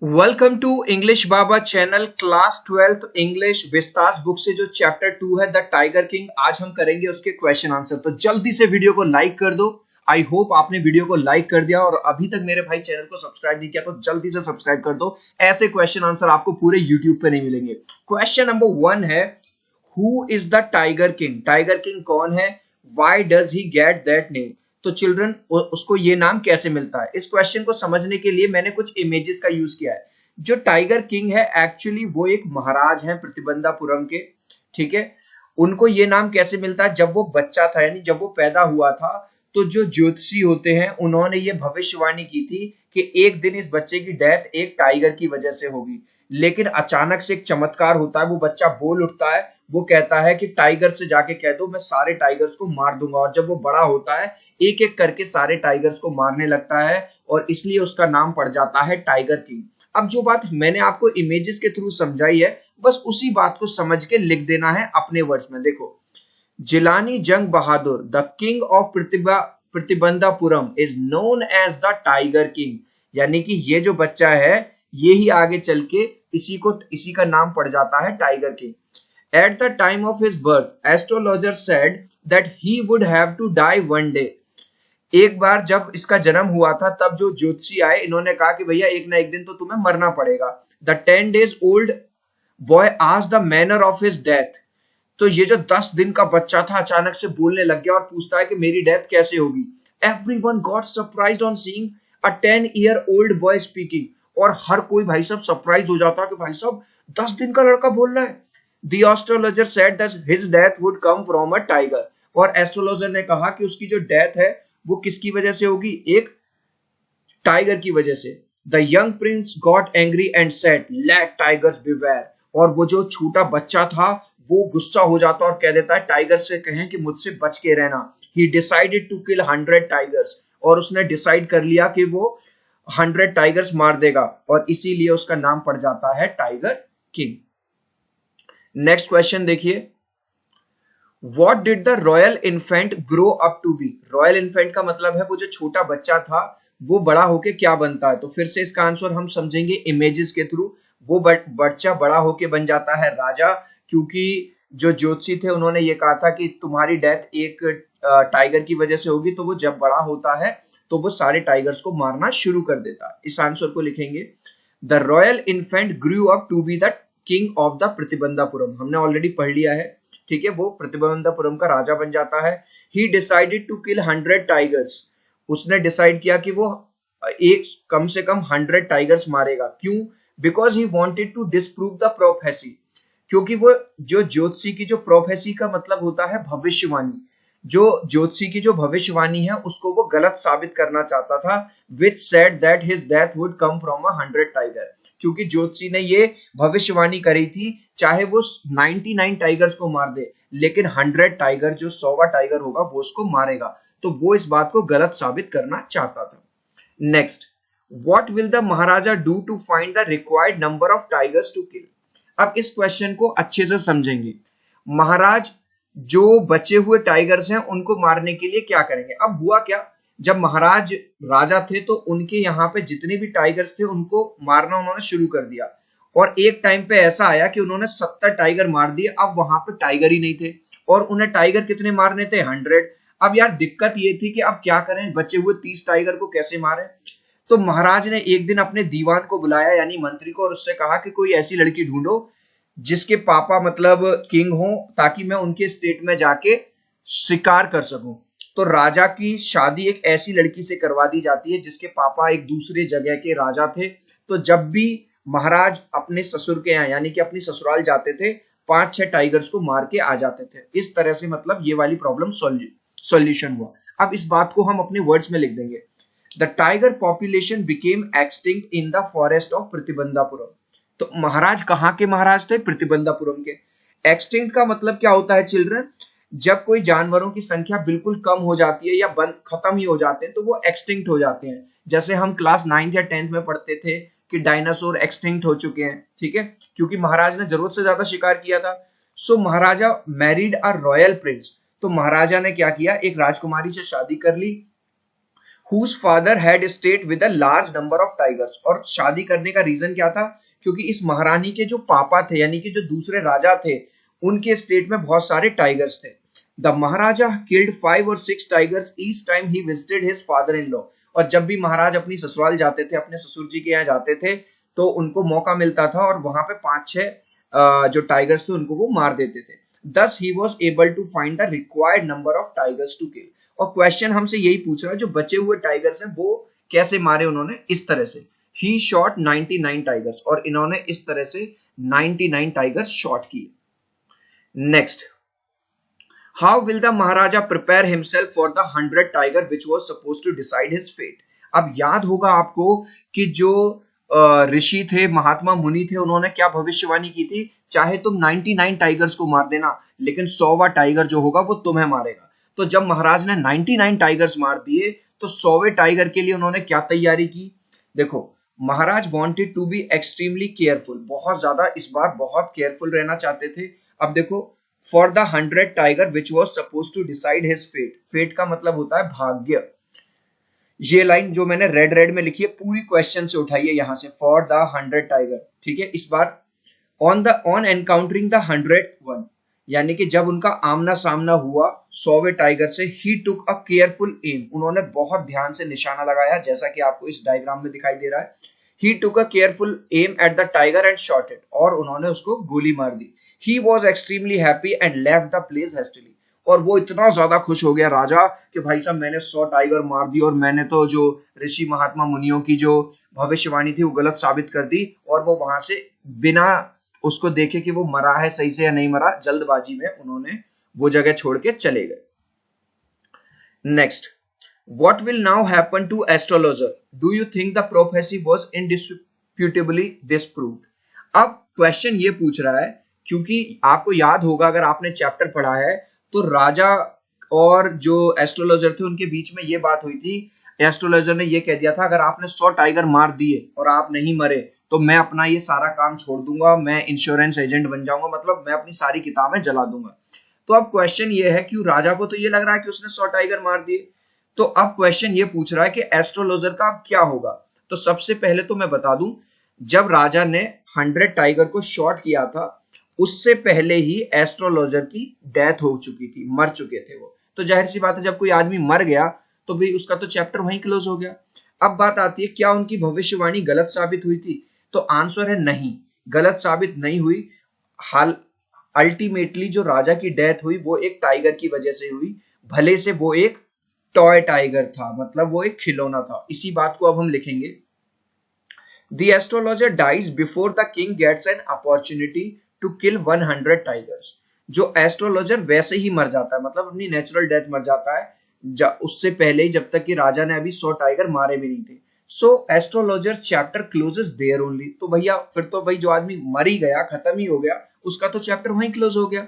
Welcome to English Baba channel class 12th English Vistas book से जो chapter 2 है the tiger king. आज हम करेंगे उसके क्वेश्चन आंसर। तो जल्दी से वीडियो को लाइक कर दो। आई होप आपने वीडियो को लाइक कर दिया और अभी तक मेरे भाई चैनल को सब्सक्राइब नहीं किया तो जल्दी से सब्सक्राइब कर दो। ऐसे क्वेश्चन आंसर आपको पूरे यूट्यूब पे नहीं मिलेंगे। क्वेश्चन नंबर 1 है, who is the tiger king? Tiger king कौन है? Why does he get that name? तो चिल्ड्रन उसको ये नाम कैसे मिलता है? इस क्वेश्चन को समझने के लिए मैंने कुछ इमेजेस का यूज किया है। जो टाइगर किंग है एक्चुअली वो एक महाराज हैं प्रतिबंधापुरम के, ठीक है। उनको ये नाम कैसे मिलता है? जब वो बच्चा था यानी जब वो पैदा हुआ था तो जो ज्योतिषी होते हैं उन्होंने ये भविष्यवाणी की थी कि एक दिन इस बच्चे की डेथ एक टाइगर की वजह से होगी। लेकिन अचानक से एक चमत्कार होता है, वो बच्चा बोल उठता है, वो कहता है कि टाइगर से जाके कह दो मैं सारे टाइगर्स को मार दूंगा। और जब वो बड़ा होता है एक एक करके सारे टाइगर्स को मारने लगता है और इसलिए उसका नाम पड़ जाता है टाइगर किंग। अब जो बात मैंने आपको इमेजेस के थ्रू समझाई है बस उसी बात को समझ के लिख देना है अपने वर्ड्स में। देखो, Jilani Jung Bahadur the king of Pratibandhapuram is known as the tiger king. यानी कि ये जो बच्चा है ये ही आगे चल के इसी का नाम पड़ जाता है tiger king. At the time of his birth, astrologer said that he would have to die one day. एक बार जब इसका जन्म हुआ था तब जो ज्योतिषी आए इन्होंने कहा कि भैया एक ना एक दिन तो तुम्हें मरना पड़ेगा। The 10 days old boy asked the manner of his death. तो ये जो 10 दिन का बच्चा था अचानक से बोलने लग गया और पूछता है कि मेरी डेथ कैसे होगी। Everyone got surprised on seeing a 10-year-old boy speaking. और हर कोई भाई साहब सरप्राइज हो जाता है कि भाई साहब 10 दिन का लड़का बोल रहा है। The astrologer said that his death would come from a tiger. और एस्ट्रोलॉजर ने कहा कि उसकी जो डेथ है वो किसकी वजह से होगी? एक टाइगर की वजह से। The young prince got angry and said, "Let tigers beware." और वो जो छोटा बच्चा था वो गुस्सा हो जाता और कह देता है टाइगर से कहें कि मुझसे बच के रहना। He decided to kill 100 tigers. और उसने डिसाइड कर लिया कि वो 100 टाइगर्स मार देगा और इसीलिए उसका नाम पड़ जाता है टाइगर किंग। नेक्स्ट क्वेश्चन देखिए, what did the royal infant grow up to be? Royal infant का मतलब है वो जो छोटा बच्चा था वो बड़ा होके क्या बनता है। तो फिर से इसका आंसर हम समझेंगे इमेजेस के थ्रू। वो बच्चा बड़ा होके बन जाता है राजा, क्योंकि जो ज्योतिषी थे उन्होंने ये कहा था कि तुम्हारी डेथ एक टाइगर की वजह से होगी। तो वो जब बड़ा होता है तो वो सारे टाइगर्स को मारना शुरू कर देता है। इस आंसर को लिखेंगे, the royal infant grew up to be the king of the Pratibandhapuram. हमने ऑलरेडी पढ़ लिया है, ठीक है। वो प्रतिबंधापुरम का राजा बन जाता है। He decided to kill 100 tigers. उसने डिसाइड किया कि वो एक कम से कम 100 टाइगर्स मारेगा। क्यों? Because he wanted to disprove the prophecy. क्योंकि वो जो ज्योतिषी की जो प्रोफेसी का मतलब होता है भविष्यवाणी, जो ज्योतिषी की जो भविष्यवाणी है उसको वो गलत साबित करना चाहता था। Which said that his death would come from 100 tiger. क्योंकि ज्योतिषी ने ये भविष्यवाणी करी थी चाहे वो 99 टाइगर्स को मार दे लेकिन 100 टाइगर जो 100वां टाइगर होगा वो उसको मारेगा। तो वो इस बात को गलत साबित करना चाहता था। Next, what will the Maharaja do to find the required number of tigers to kill? अब इस क्वेश्चन को अच्छे से समझेंगे। महाराज जो बचे हुए टाइगर्स हैं उनको मारने के लिए क्या करेंगे? अब हुआ क्या, जब महाराज राजा थे तो उनके यहाँ पे जितने भी टाइगर्स थे उनको मारना उन्होंने शुरू कर दिया। और एक टाइम पे ऐसा आया कि उन्होंने 70 टाइगर मार दिए। अब वहां पे टाइगर ही नहीं थे और उन्हें टाइगर कितने मारने थे? 100। अब यार दिक्कत ये थी कि अब क्या करें, बचे हुए 30 टाइगर को कैसे मारें? तो महाराज ने एक दिन अपने दीवान को बुलाया यानी मंत्री को और उससे कहा कि कोई ऐसी लड़की ढूंढो जिसके पापा मतलब किंग हो ताकि मैं उनके स्टेट में जाके शिकार कर सकूं। तो राजा की शादी एक ऐसी लड़की से करवा दी जाती है जिसके पापा एक दूसरे जगह के राजा थे। तो जब भी महाराज अपने ससुर के यहाँ यानी कि अपनी ससुराल जाते थे 5-6 टाइगर्स को मार के आ जाते थे। इस तरह से मतलब ये वाली प्रॉब्लम सॉल्यूशन हुआ। अब इस बात को हम अपने वर्ड्स में लिख देंगे, the tiger population became extinct in the forest of Pratibandhapuram. तो महाराज कहाँ के महाराज थे? प्रतिबंधापुरम के। एक्सटिंक्ट का मतलब क्या होता है चिल्ड्रन? जब कोई जानवरों की संख्या बिल्कुल कम हो जाती है या खत्म ही हो जाते हैं तो वो एक्सटिंक्ट हो जाते हैं। जैसे हम क्लास 9th या 10th में पढ़ते थे कि डायनासोर एक्सटिंक्ट हो चुके हैं, ठीक है, क्योंकि महाराज ने जरूरत से ज्यादा शिकार किया था। सो महाराजा मैरिड अ रॉयल प्रिंस। तो महाराजा ने क्या किया, एक राजकुमारी से शादी कर ली whose father had stayed with a large number of tigers। और शादी करने का रीजन क्या था? क्योंकि इस महारानी के जो पापा थे यानी कि जो दूसरे राजा थे उनके स्टेट में बहुत सारे टाइगर्स थे। The Maharaja killed 5 or 6 tigers each time he visited his father in law. और जब भी महाराज अपनी ससुराल जाते थे, अपने ससुर जी के यहाँ जाते थे, तो उनको मौका मिलता था और वहां पे 5-6 जो टाइगर्स थे उनको वो मार देते थे। Thus he was able to find the required number of tigers to kill। और क्वेश्चन हमसे यही पूछ रहा है जो बचे हुए टाइगर्स हैं वो कैसे मारे उन्होंने? इस तरह से he shot 99 टाइगर्स, और इन्होंने इस तरह से 99 टाइगर्स शॉट किए। Next, how will the Maharaja prepare himself for the 100 tiger which was supposed to decide his fate. अब याद होगा आपको कि जो ऋषि थे, महात्मा मुनि थे, उन्होंने क्या भविष्यवाणी की थी? चाहे तुम 99 टाइगर्स को मार देना, लेकिन 100वां टाइगर जो होगा वो तुम्हें मारेगा। तो जब महाराज ने 99 टाइगर्स मार दिए तो 100वें टाइगर के लिए उन्होंने क्या तैयारी की? देखो, महाराज wanted to be extremely careful, बहुत ज्यादा इस बार बहुत केयरफुल रहना चाहते थे। अब देखो, for the 100 tiger which was supposed to decide his fate. Fate का मतलब होता है भाग्य। ये लाइन जो मैंने रेड में लिखी है पूरी क्वेश्चन से उठाइए यहां से, फॉर द 100 टाइगर, ठीक है। इस बार ऑन एनकाउंटरिंग द 101, यानी कि जब उनका आमना सामना हुआ 100वें टाइगर से, ही टुक अ केयरफुल एम, उन्होंने बहुत ध्यान से निशाना लगाया, जैसा कि आपको इस डायग्राम में दिखाई दे रहा है। He took a careful aim at the tiger and shot it, और उन्होंने उसको गोली मार दी। He was extremely happy and left the place hastily, और वो इतना ज्यादा खुश हो गया राजा कि भाई साहब मैंने 100 टाइगर मार दी और मैंने तो जो ऋषि महात्मा मुनियों की जो भविष्यवाणी थी वो गलत साबित कर दी, और वो वहां से बिना उसको देखे कि वो मरा है सही से या नहीं मरा, जल्दबाजी में उन्होंने वो जगह छोड़ के चले गए। Next, what will now happen to astrologer? Do you think the prophecy was indisputably disproved? अब क्वेश्चन ये पूछ रहा है, क्योंकि आपको याद होगा अगर आपने चैप्टर पढ़ा है तो राजा और जो एस्ट्रोलॉजर थे उनके बीच में ये बात हुई थी। एस्ट्रोलॉजर ने ये कह दिया था अगर आपने 100 टाइगर मार दिए और आप नहीं मरे तो मैं अपना ये सारा काम छोड़ दूंगा, मैं इंश्योरेंस एजेंट बन जाऊंगा, मतलब मैं अपनी सारी किताबें जला दूंगा। तो अब क्वेश्चन ये है कि राजा को तो ये लग रहा है कि उसने 100 टाइगर मार दिए, तो अब क्वेश्चन ये पूछ रहा है कि एस्ट्रोलॉजर का अब क्या होगा। तो सबसे पहले तो मैं बता दूं, जब राजा ने 100 टाइगर को शॉट किया था उससे पहले ही एस्ट्रोलॉजर की डेथ हो चुकी थी, मर चुके थे वो। तो जाहिर सी बात है जब कोई आदमी मर गया तो भी उसका तो चैप्टर वहीं क्लोज हो गया। अब बात आती है क्या उनकी भविष्यवाणी गलत साबित हुई थी? तो आंसर है नहीं, गलत साबित नहीं हुई। हाल अल्टीमेटली जो राजा की डेथ हुई वो एक टाइगर की वजह से हुई, भले से वो एक टॉय टाइगर था, मतलब वो एक खिलौना था। इसी बात को अब हम लिखेंगे, the astrologer dies before the king gets an opportunity to kill 100 tigers. जो एस्ट्रोलॉजर वैसे ही मर जाता है, मतलब अपनी नेचुरल डेथ मर जाता है उससे पहले ही, जब तक कि राजा ने अभी 100 टाइगर मारे भी नहीं थे। So astrologer chapter closes there only. तो भैया फिर तो भाई जो आदमी मर ही गया, खत्म ही हो गया, उसका तो चैप्टर वहीं क्लोज हो गया।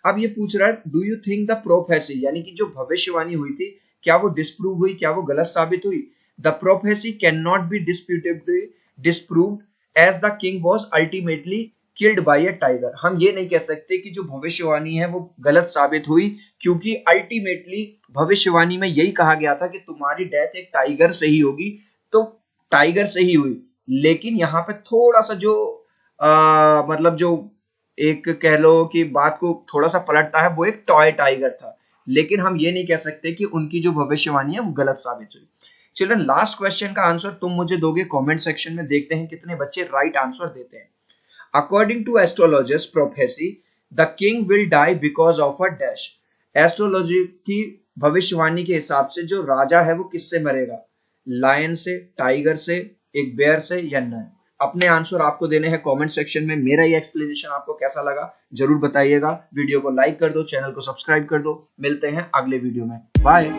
अब ये पूछ रहा है do you think the prophecy, यानी कि जो भविष्यवाणी हुई थी क्या वो डिस्प्रूव हुई, क्या वो गलत साबित हुई? The prophecy cannot be disputably disproved as the king was ultimately killed by a tiger. हम ये नहीं कह सकते कि जो भविष्यवाणी है वो गलत साबित हुई, क्योंकि अल्टीमेटली भविष्यवाणी में यही कहा गया था कि तुम्हारी डेथ एक टाइगर से ही होगी, तो टाइगर से ही हुई। लेकिन यहाँ पे थोड़ा सा जो मतलब जो एक कह लो कि बात को थोड़ा सा पलटता है, वो एक टॉय टाइगर था। लेकिन हम ये नहीं कह सकते कि उनकी जो भविष्यवाणी है वो गलत साबित हुई। चिल्ड्रन, लास्ट क्वेश्चन का आंसर तुम मुझे दोगे कमेंट सेक्शन में, देखते हैं कितने बच्चे राइट आंसर देते हैं। According to astrologers prophecy the king will die because of a dash. Astrology की भविष्यवाणी के हिसाब से जो राजा है वो किससे मरेगा? लायन से, टाइगर से, एक बेयर से, या नन? अपने आंसर आपको देने हैं कमेंट सेक्शन में। मेरा ये एक्सप्लेनेशन आपको कैसा लगा जरूर बताइएगा। वीडियो को लाइक कर दो, चैनल को सब्सक्राइब कर दो। मिलते हैं अगले वीडियो में, बाय।